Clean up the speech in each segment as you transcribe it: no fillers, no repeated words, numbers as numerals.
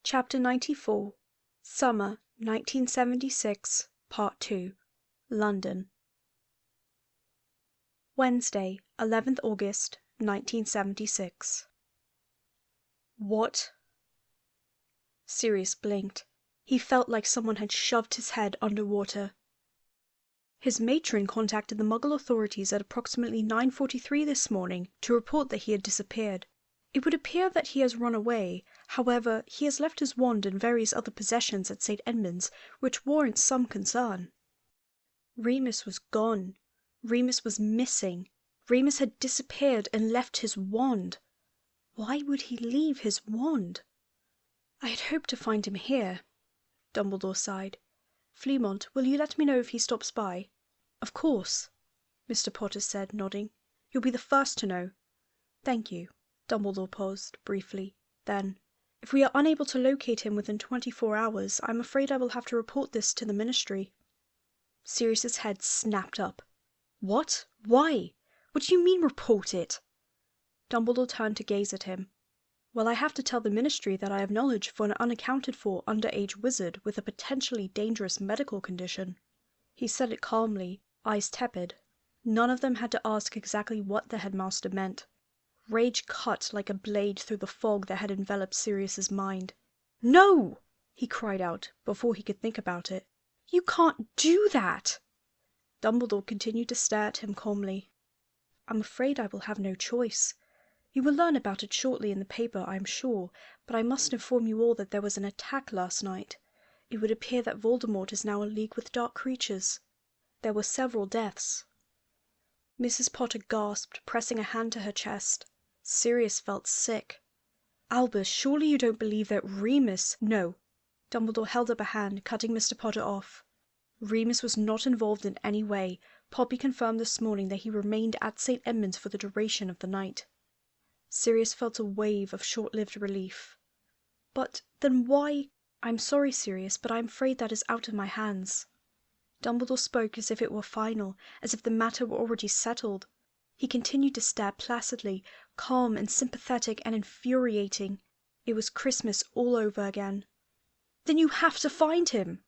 Chapter 94 Summer 1976 Part 2 London Wednesday, 11th August 1976 What? Sirius blinked. He felt like someone had shoved his head under water. His matron contacted the Muggle authorities at approximately 9:43 this morning to report that he had disappeared. It would appear that he has run away. However, he has left his wand and various other possessions at St. Edmund's, which warrants some concern. Remus was gone. Remus was missing. Remus had disappeared and left his wand. Why would he leave his wand? I had hoped to find him here. Dumbledore sighed. Fleamont, will you let me know if he stops by? Of course, Mr. Potter said, nodding. You'll be the first to know. Thank you. Dumbledore paused briefly. Then, if we are unable to locate him within 24 hours, I'm afraid I will have to report this to the Ministry. Sirius's head snapped up. What? Why? What do you mean, report it? Dumbledore turned to gaze at him. Well, I have to tell the Ministry that I have knowledge for an unaccounted-for underage wizard with a potentially dangerous medical condition. He said it calmly, eyes tepid. None of them had to ask exactly what the headmaster meant. Rage cut like a blade through the fog that had enveloped Sirius's mind. No! He cried out, before he could think about it. You can't do that! Dumbledore continued to stare at him calmly. I'm afraid I will have no choice. You will learn about it shortly in the paper, I am sure, but I must inform you all that there was an attack last night. It would appear that Voldemort is now in league with dark creatures. There were several deaths. Mrs. Potter gasped, pressing a hand to her chest. Sirius felt sick. Albus, surely you don't believe that Remus— No. Dumbledore held up a hand, cutting Mr. Potter off. Remus was not involved in any way. Poppy confirmed this morning that he remained at St. Edmund's for the duration of the night. Sirius felt a wave of short-lived relief. But then why— I'm sorry, Sirius, but I'm afraid that is out of my hands. Dumbledore spoke as if it were final, as if the matter were already settled. He continued to stare placidly, calm and sympathetic and infuriating. It was Christmas all over again. Then you have to find him,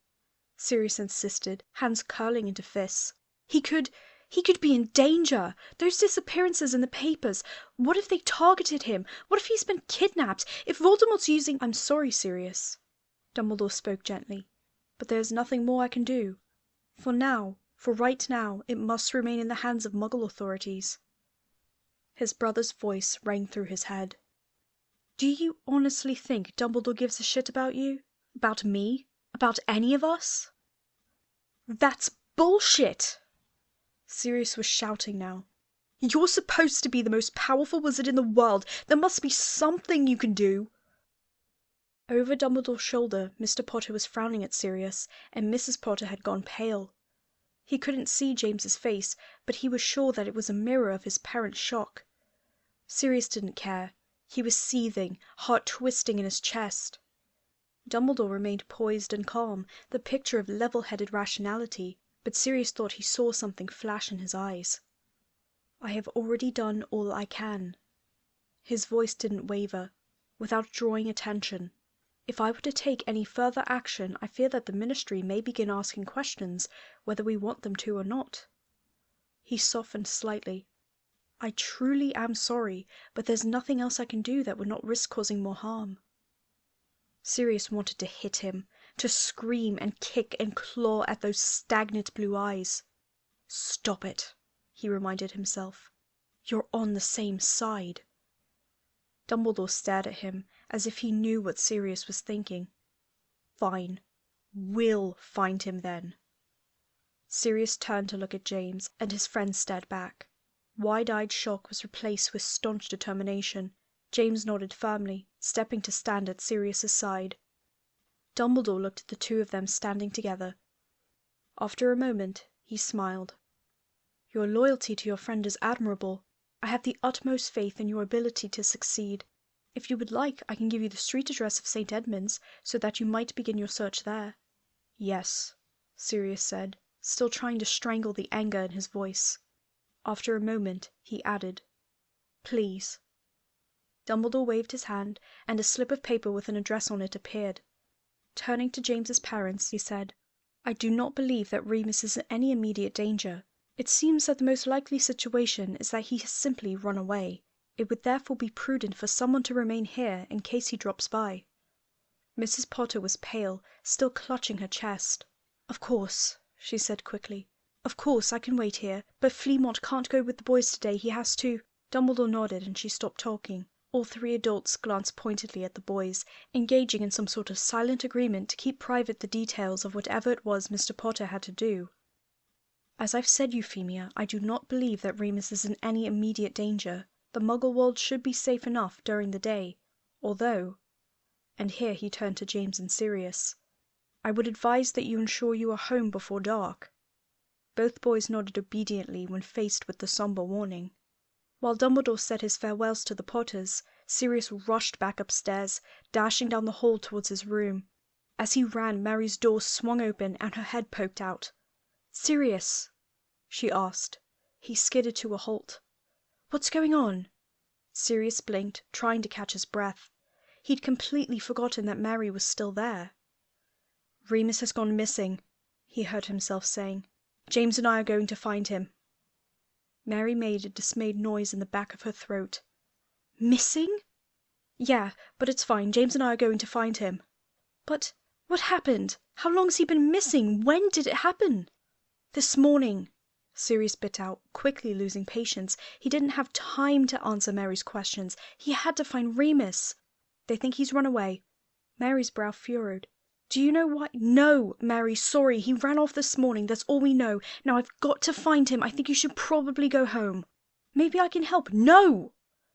Sirius insisted, hands curling into fists. He could be in danger. Those disappearances in the papers. What if they targeted him? What if he's been kidnapped? If Voldemort's using— I'm sorry, Sirius. Dumbledore spoke gently. But there is nothing more I can do. For right now, it must remain in the hands of Muggle authorities. His brother's voice rang through his head. Do you honestly think Dumbledore gives a shit about you? About me? About any of us? That's bullshit! Sirius was shouting now. You're supposed to be the most powerful wizard in the world. There must be something you can do. Over Dumbledore's shoulder, Mr. Potter was frowning at Sirius, and Mrs. Potter had gone pale. He couldn't see James's face, but he was sure that it was a mirror of his parents' shock. Sirius didn't care. He was seething, heart twisting in his chest. Dumbledore remained poised and calm, the picture of level-headed rationality, but Sirius thought he saw something flash in his eyes. I have already done all I can. His voice didn't waver, without drawing attention. If I were to take any further action, I fear that the Ministry may begin asking questions, whether we want them to or not. He softened slightly. I truly am sorry, but there's nothing else I can do that would not risk causing more harm. Sirius wanted to hit him, to scream and kick and claw at those stagnant blue eyes. Stop it, he reminded himself. You're on the same side. Dumbledore stared at him, as if he knew what Sirius was thinking. Fine. We'll find him then. Sirius turned to look at James, and his friend stared back. Wide-eyed shock was replaced with staunch determination. James nodded firmly, stepping to stand at Sirius's side. Dumbledore looked at the two of them standing together. After a moment, he smiled. Your loyalty to your friend is admirable. I have the utmost faith in your ability to succeed. If you would like, I can give you the street address of St. Edmund's, so that you might begin your search there. Yes, Sirius said, still trying to strangle the anger in his voice. After a moment, he added, Please. Dumbledore waved his hand, and a slip of paper with an address on it appeared. Turning to James's parents, he said, "I do not believe that Remus is in any immediate danger. It seems that the most likely situation is that he has simply run away. It would therefore be prudent for someone to remain here in case he drops by." Mrs. Potter was pale, still clutching her chest. "Of course," she said quickly. "Of course, I can wait here. But Fleamont can't go with the boys today. He has to—" Dumbledore nodded and she stopped talking. All three adults glanced pointedly at the boys, engaging in some sort of silent agreement to keep private the details of whatever it was Mr. Potter had to do. "As I've said, Euphemia, I do not believe that Remus is in any immediate danger. The Muggle world should be safe enough during the day, although," and here he turned to James and Sirius, "I would advise that you ensure you are home before dark." Both boys nodded obediently when faced with the somber warning. While Dumbledore said his farewells to the Potters, Sirius rushed back upstairs, dashing down the hall towards his room. As he ran, Mary's door swung open and her head poked out. "Sirius?" she asked. He skidded to a halt. "What's going on?" Sirius blinked, trying to catch his breath. He'd completely forgotten that Mary was still there. "Remus has gone missing," he heard himself saying. "James and I are going to find him." Mary made a dismayed noise in the back of her throat. "Missing?" "Yeah, but it's fine. James and I are going to find him." "But what happened? How long's he been missing? When did it happen?" "This morning," Sirius bit out, quickly losing patience. He didn't have time to answer Mary's questions. He had to find Remus. "They think he's run away." Mary's brow furrowed. "Do you know why—" "No, Mary, sorry. He ran off this morning. That's all we know. Now I've got to find him. I think you should probably go home." "Maybe I can help—" "No!"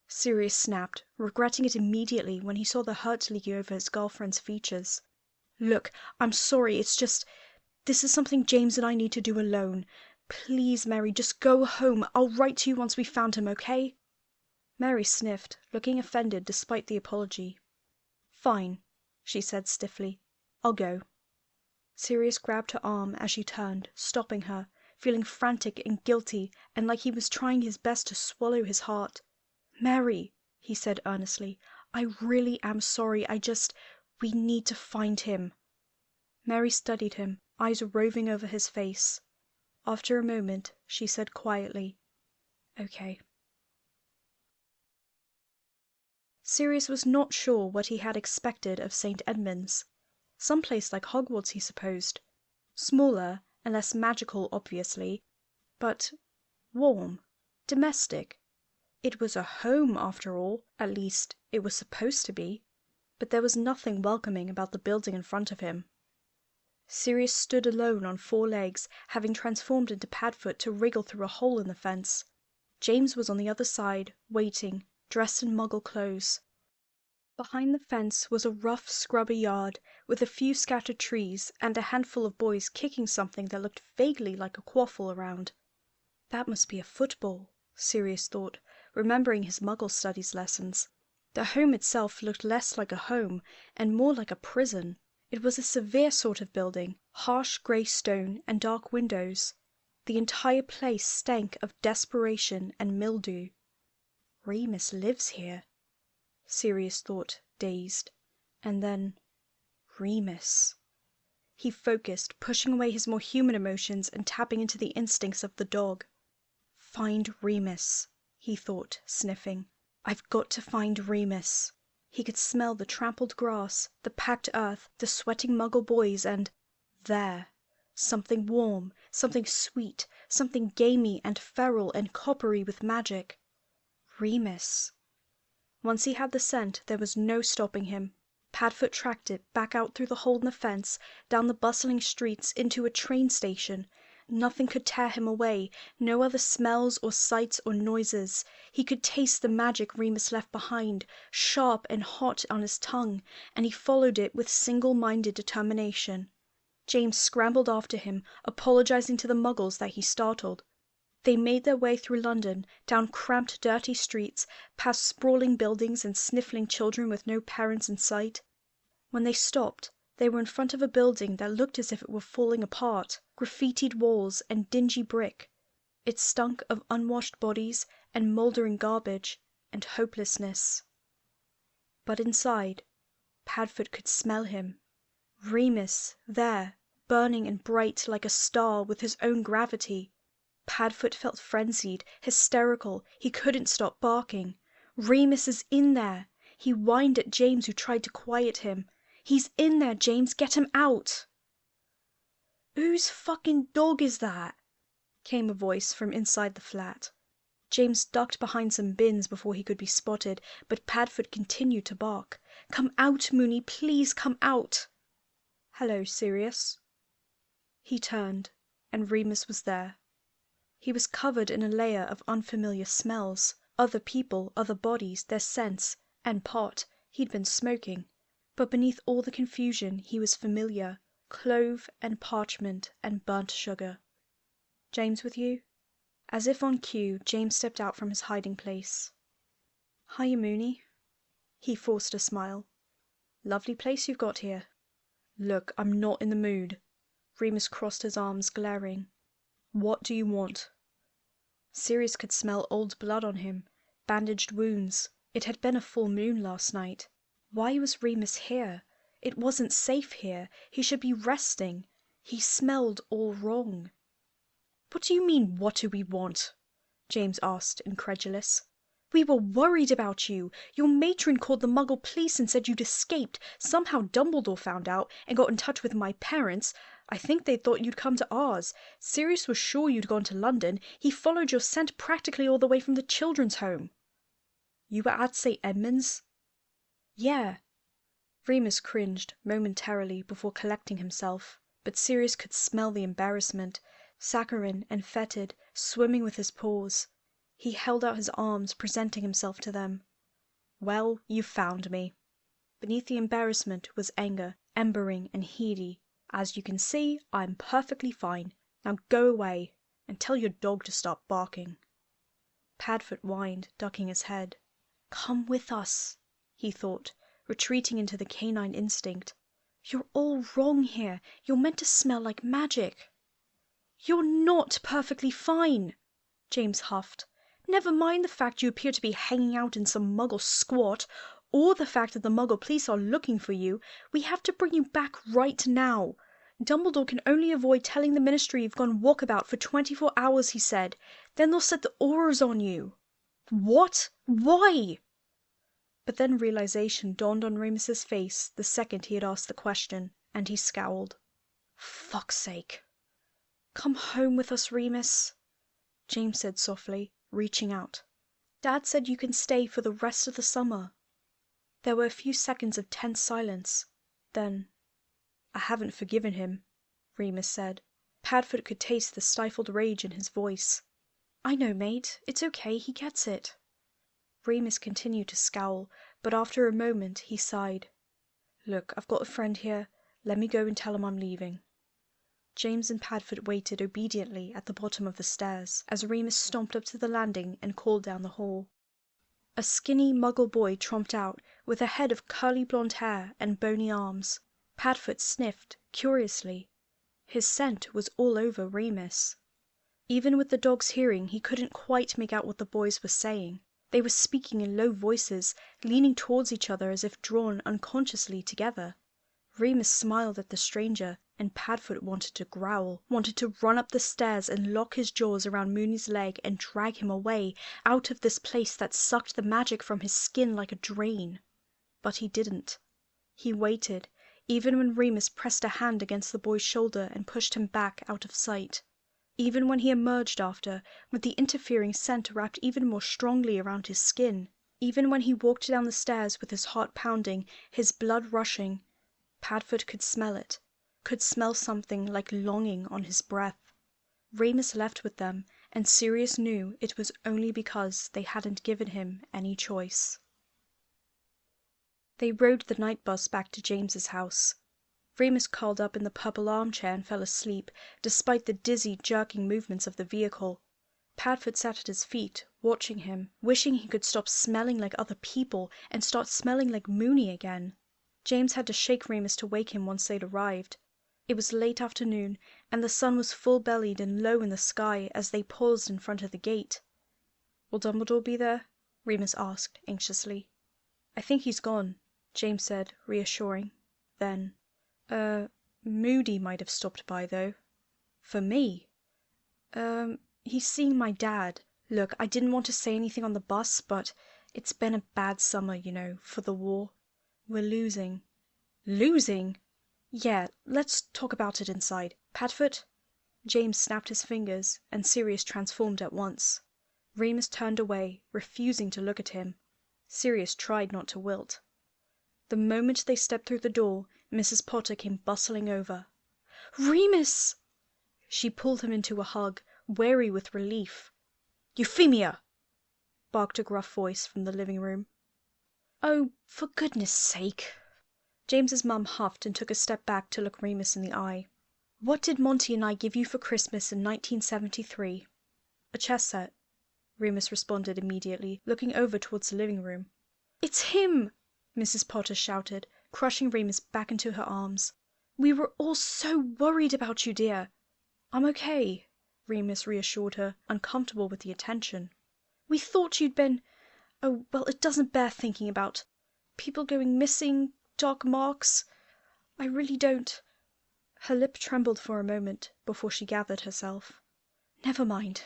Sirius snapped, regretting it immediately when he saw the hurt leaking over his girlfriend's features. "Look, I'm sorry. It's just— this is something James and I need to do alone. Please, Mary, just go home. I'll write to you once we've found him, okay?" Mary sniffed, looking offended despite the apology. "Fine," she said stiffly. "I'll go." Sirius grabbed her arm as she turned, stopping her, feeling frantic and guilty and like he was trying his best to swallow his heart. "Mary," he said earnestly, "I really am sorry. We need to find him." Mary studied him, eyes roving over his face. After a moment, she said quietly, "Okay." Sirius was not sure what he had expected of St. Edmund's. Some place like Hogwarts, he supposed. Smaller and less magical, obviously, but warm, domestic. It was a home, after all. At least, it was supposed to be. But there was nothing welcoming about the building in front of him. Sirius stood alone on four legs, having transformed into Padfoot to wriggle through a hole in the fence. James was on the other side, waiting, dressed in Muggle clothes. Behind the fence was a rough, scrubby yard, with a few scattered trees and a handful of boys kicking something that looked vaguely like a quaffle around. That must be a football, Sirius thought, remembering his Muggle studies lessons. The home itself looked less like a home and more like a prison. It was a severe sort of building, harsh grey stone and dark windows. The entire place stank of desperation and mildew. "Remus lives here," Sirius thought, dazed. And then, Remus. He focused, pushing away his more human emotions and tapping into the instincts of the dog. "Find Remus," he thought, sniffing. "I've got to find Remus." He could smell the trampled grass, the packed earth, the sweating Muggle boys, and there, something warm, something sweet, something gamey and feral and coppery with magic. Remus. Once he had the scent, there was no stopping him. Padfoot tracked it back out through the hole in the fence, down the bustling streets, into a train station. Nothing could tear him away, no other smells or sights or noises. He could taste the magic Remus left behind, sharp and hot on his tongue, and he followed it with single-minded determination. James scrambled after him, apologizing to the Muggles that he startled. They made their way through London, down cramped, dirty streets, past sprawling buildings and sniffling children with no parents in sight. When they stopped, they were in front of a building that looked as if it were falling apart, graffitied walls and dingy brick. It stunk of unwashed bodies and moldering garbage and hopelessness. But inside, Padfoot could smell him. Remus, there, burning and bright like a star with his own gravity. Padfoot felt frenzied, hysterical. He couldn't stop barking. Remus is in there. He whined at James, who tried to quiet him. He's in there, James. Get him out. "Whose fucking dog is that?" came a voice from inside the flat. James ducked behind some bins before he could be spotted, but Padfoot continued to bark. "Come out, Moony, please come out." "Hello, Sirius." He turned, and Remus was there. He was covered in a layer of unfamiliar smells. Other people, other bodies, their scents, and pot. He'd been smoking. But beneath all the confusion he was familiar. Clove and parchment and burnt sugar. "James with you?" As if on cue, James stepped out from his hiding place. "Hiya, Moony." He forced a smile. "Lovely place you've got here." "Look, I'm not in the mood." Remus crossed his arms, glaring. "What do you want?" Sirius could smell old blood on him, bandaged wounds. It had been a full moon last night. Why was Remus here? It wasn't safe here. He should be resting. He smelled all wrong. "What do you mean, what do we want?" James asked, incredulous. "We were worried about you. Your matron called the Muggle police and said you'd escaped. Somehow Dumbledore found out and got in touch with my parents. I think they thought you'd come to ours. Sirius was sure you'd gone to London. He followed your scent practically all the way from the children's home." "You were at St. Edmund's?" "Yeah." Remus cringed momentarily before collecting himself, but Sirius could smell the embarrassment. Saccharine and fetid, swimming with his paws. He held out his arms, presenting himself to them. "Well, you've found me." Beneath the embarrassment was anger, embering and heady. "As you can see, I'm perfectly fine. Now go away, and tell your dog to stop barking." Padfoot whined, ducking his head. "Come with us," he thought, retreating into the canine instinct. "You're all wrong here. You're meant to smell like magic." "You're not perfectly fine," James huffed. "Never mind the fact you appear to be hanging out in some Muggle squat, or the fact that the Muggle police are looking for you. We have to bring you back right now. Dumbledore can only avoid telling the Ministry you've gone walkabout for 24 hours, he said. Then they'll set the Aurors on you." "What? Why?" But then realization dawned on Remus's face the second he had asked the question, and he scowled. "Fuck's sake." "Come home with us, Remus," James said softly, reaching out. "Dad said you can stay for the rest of the summer." There were a few seconds of tense silence. Then, "I haven't forgiven him," Remus said. Padfoot could taste the stifled rage in his voice. "I know, mate. It's okay. He gets it." Remus continued to scowl, but after a moment he sighed. "Look, I've got a friend here. Let me go and tell him I'm leaving." James and Padfoot waited obediently at the bottom of the stairs as Remus stomped up to the landing and called down the hall. A skinny Muggle boy tromped out, with a head of curly blonde hair and bony arms. Padfoot sniffed, curiously. His scent was all over Remus. Even with the dog's hearing, he couldn't quite make out what the boys were saying. They were speaking in low voices, leaning towards each other as if drawn unconsciously together. Remus smiled at the stranger, and Padfoot wanted to growl, wanted to run up the stairs and lock his jaws around Moony's leg and drag him away, out of this place that sucked the magic from his skin like a drain. But he didn't. He waited, even when Remus pressed a hand against the boy's shoulder and pushed him back out of sight. Even when he emerged after, with the interfering scent wrapped even more strongly around his skin. Even when he walked down the stairs with his heart pounding, his blood rushing. Padfoot could smell it, could smell something like longing on his breath. Remus left with them, and Sirius knew it was only because they hadn't given him any choice. They rode the night bus back to James's house. Remus curled up in the purple armchair and fell asleep, despite the dizzy, jerking movements of the vehicle. Padfoot sat at his feet, watching him, wishing he could stop smelling like other people and start smelling like Moony again. James had to shake Remus to wake him once they'd arrived. It was late afternoon, and the sun was full-bellied and low in the sky as they paused in front of the gate. "Will Dumbledore be there?" Remus asked, anxiously. I think he's gone, James said, reassuring. Then, Moody might have stopped by, though. For me? He's seeing my dad. Look, I didn't want to say anything on the bus, but it's been a bad summer, for the war. We're losing. Losing? Yeah, let's talk about it inside. Padfoot? James snapped his fingers, and Sirius transformed at once. Remus turned away, refusing to look at him. Sirius tried not to wilt. The moment they stepped through the door, Mrs. Potter came bustling over. "Remus!" She pulled him into a hug, weary with relief. "Euphemia!" barked a gruff voice from the living room. "Oh, for goodness sake!" James's mum huffed and took a step back to look Remus in the eye. "What did Monty and I give you for Christmas in 1973? "A chess set," Remus responded immediately, looking over towards the living room. "It's him!" Mrs. Potter shouted, crushing Remus back into her arms. "We were all so worried about you, dear." "I'm okay," Remus reassured her, uncomfortable with the attention. "We thought you'd been... Oh, well, it doesn't bear thinking about. People going missing, dark marks. I really don't..." Her lip trembled for a moment before she gathered herself. "Never mind."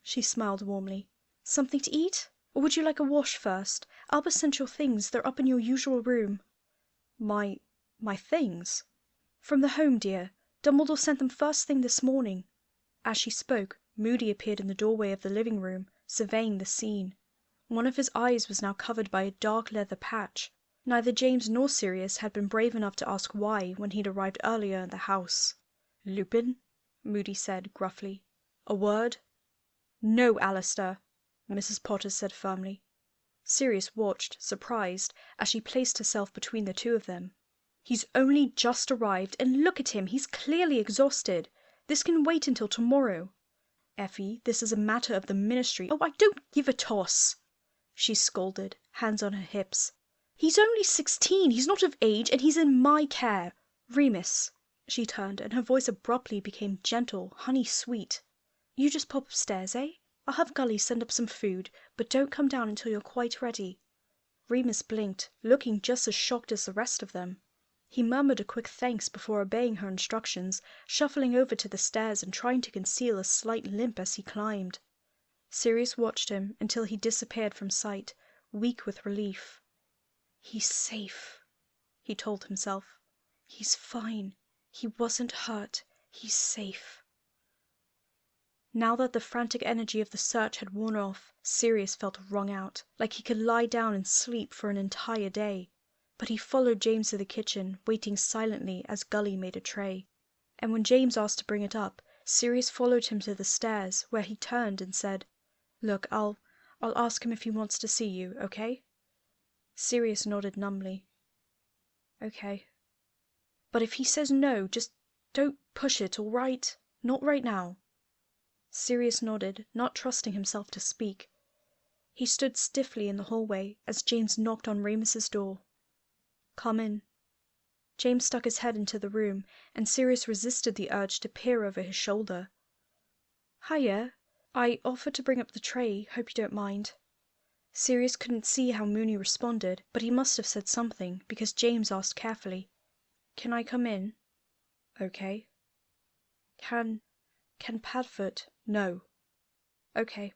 She smiled warmly. "Something to eat? Or would you like a wash first? Albert sent your things. They're up in your usual room." My things?" "From the home, dear. Dumbledore sent them first thing this morning." As she spoke, Moody appeared in the doorway of the living room, surveying the scene. One of his eyes was now covered by a dark leather patch. Neither James nor Sirius had been brave enough to ask why when he'd arrived earlier in the house. "Lupin?" Moody said gruffly. "A word?" "No, Alistair," Mrs. Potter said firmly. Sirius watched, surprised, as she placed herself between the two of them. "He's only just arrived, and look at him, he's clearly exhausted. This can wait until tomorrow. Effie, this is a matter of the ministry." "Oh, I don't give a toss," she scolded, hands on her hips. "He's only 16, he's not of age, and he's in my care. Remus," she turned, and her voice abruptly became gentle, honey-sweet. "You just pop upstairs, eh? I'll have Gully send up some food, but don't come down until you're quite ready." Remus blinked, looking just as shocked as the rest of them. He murmured a quick thanks before obeying her instructions, shuffling over to the stairs and trying to conceal a slight limp as he climbed. Sirius watched him until he disappeared from sight, weak with relief. "He's safe," he told himself. "He's fine. He wasn't hurt. He's safe." Now that the frantic energy of the search had worn off, Sirius felt wrung out, like he could lie down and sleep for an entire day. But he followed James to the kitchen, waiting silently as Gully made a tray. And when James asked to bring it up, Sirius followed him to the stairs, where he turned and said, "Look, I'll ask him if he wants to see you, okay?" Sirius nodded numbly. "Okay. But if he says no, just don't push it, all right? Not right now." Sirius nodded, not trusting himself to speak. He stood stiffly in the hallway as James knocked on Remus's door. "Come in." James stuck his head into the room, and Sirius resisted the urge to peer over his shoulder. "Hiya. I offered to bring up the tray. Hope you don't mind." Sirius couldn't see how Moony responded, but he must have said something, because James asked carefully, "Can I come in?" "Okay." Can Padfoot?" "No." "Okay."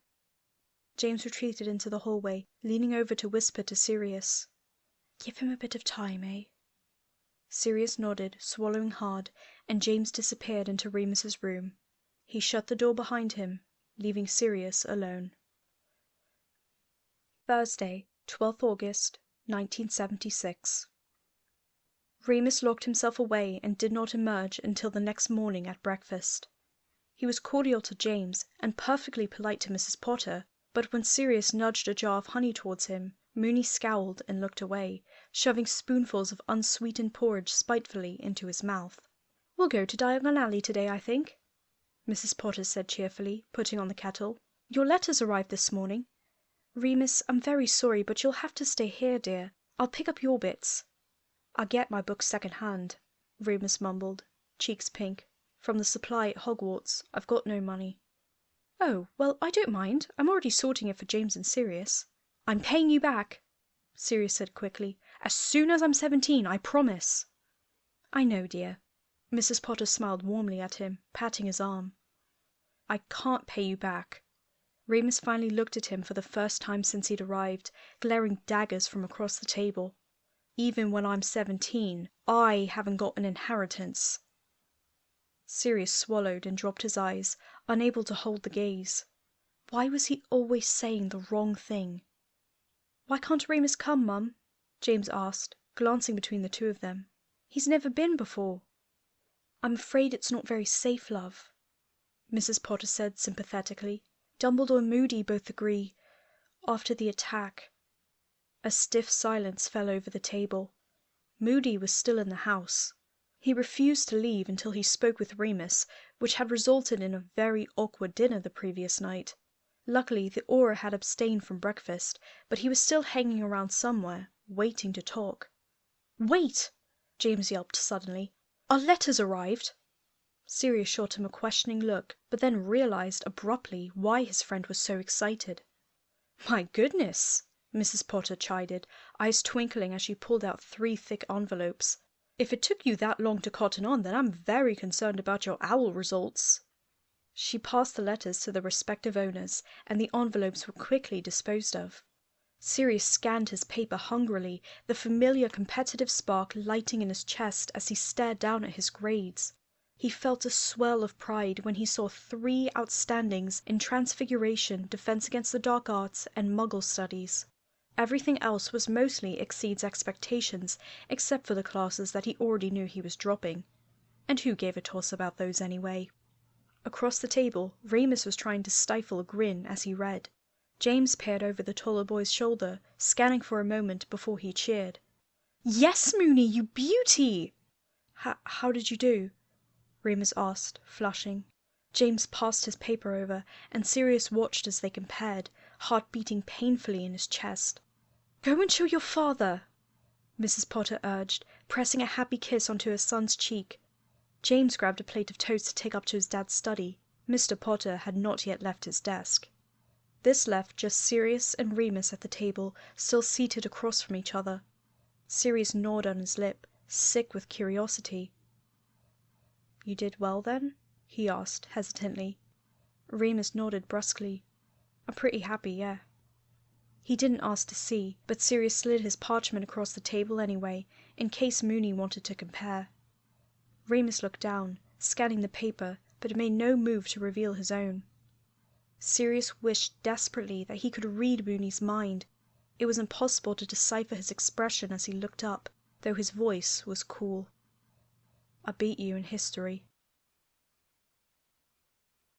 James retreated into the hallway, leaning over to whisper to Sirius. "Give him a bit of time, eh?" Sirius nodded, swallowing hard, and James disappeared into Remus's room. He shut the door behind him, leaving Sirius alone. Thursday, 12th August, 1976. Remus locked himself away and did not emerge until the next morning at breakfast. He was cordial to James and perfectly polite to Mrs. Potter, but when Sirius nudged a jar of honey towards him, Moony scowled and looked away, shoving spoonfuls of unsweetened porridge spitefully into his mouth. "We'll go to Diagon Alley today, I think," Mrs. Potter said cheerfully, putting on the kettle. "Your letters arrived this morning. Remus, I'm very sorry, but you'll have to stay here, dear. I'll pick up your bits." "I get my books second-hand," Remus mumbled, cheeks pink. "From the supply at Hogwarts. I've got no money." "Oh, well, I don't mind. I'm already sorting it for James and Sirius." "I'm paying you back." Sirius said quickly. "As soon as I'm 17, I promise." "I know, dear." Mrs. Potter smiled warmly at him, patting his arm. "I can't pay you back." Remus finally looked at him for the first time since he'd arrived, glaring daggers from across the table. "Even when I'm 17, I haven't got an inheritance." Sirius swallowed and dropped his eyes, unable to hold the gaze. Why was he always saying the wrong thing? "Why can't Remus come, Mum?" James asked, glancing between the two of them. "He's never been before." "I'm afraid it's not very safe, love," Mrs. Potter said sympathetically. "Dumbledore and Moody both agree. After the attack." A stiff silence fell over the table. Moody was still in the house. He refused to leave until he spoke with Remus, which had resulted in a very awkward dinner the previous night. Luckily, the Auror had abstained from breakfast, but he was still hanging around somewhere, waiting to talk. "Wait!" James yelped suddenly. "Our letters arrived!" Sirius shot him a questioning look, but then realized abruptly why his friend was so excited. "My goodness!" Mrs. Potter chided, eyes twinkling as she pulled out 3 thick envelopes. "If it took you that long to cotton on, then I'm very concerned about your owl results." She passed the letters to the respective owners, and the envelopes were quickly disposed of. Sirius scanned his paper hungrily, the familiar competitive spark lighting in his chest as he stared down at his grades. He felt a swell of pride when he saw 3 outstandings in Transfiguration, Defense Against the Dark Arts, and Muggle Studies. Everything else was mostly exceeds expectations, except for the classes that he already knew he was dropping. And who gave a toss about those anyway? Across the table, Remus was trying to stifle a grin as he read. James peered over the taller boy's shoulder, scanning for a moment before he cheered. "Yes, Moony, you beauty!" How did you do?" Remus asked, flushing. James passed his paper over, and Sirius watched as they compared, heart beating painfully in his chest. "Go and show your father," Mrs. Potter urged, pressing a happy kiss onto her son's cheek. James grabbed a plate of toast to take up to his dad's study. Mr. Potter had not yet left his desk. This left just Sirius and Remus at the table, still seated across from each other. Sirius gnawed on his lip, sick with curiosity. "You did well, then?" he asked, hesitantly. Remus nodded brusquely. "I'm pretty happy, yeah." He didn't ask to see, but Sirius slid his parchment across the table anyway, in case Moony wanted to compare. Remus looked down, scanning the paper, but made no move to reveal his own. Sirius wished desperately that he could read Moony's mind. It was impossible to decipher his expression as he looked up, though his voice was cool. "I beat you in history,"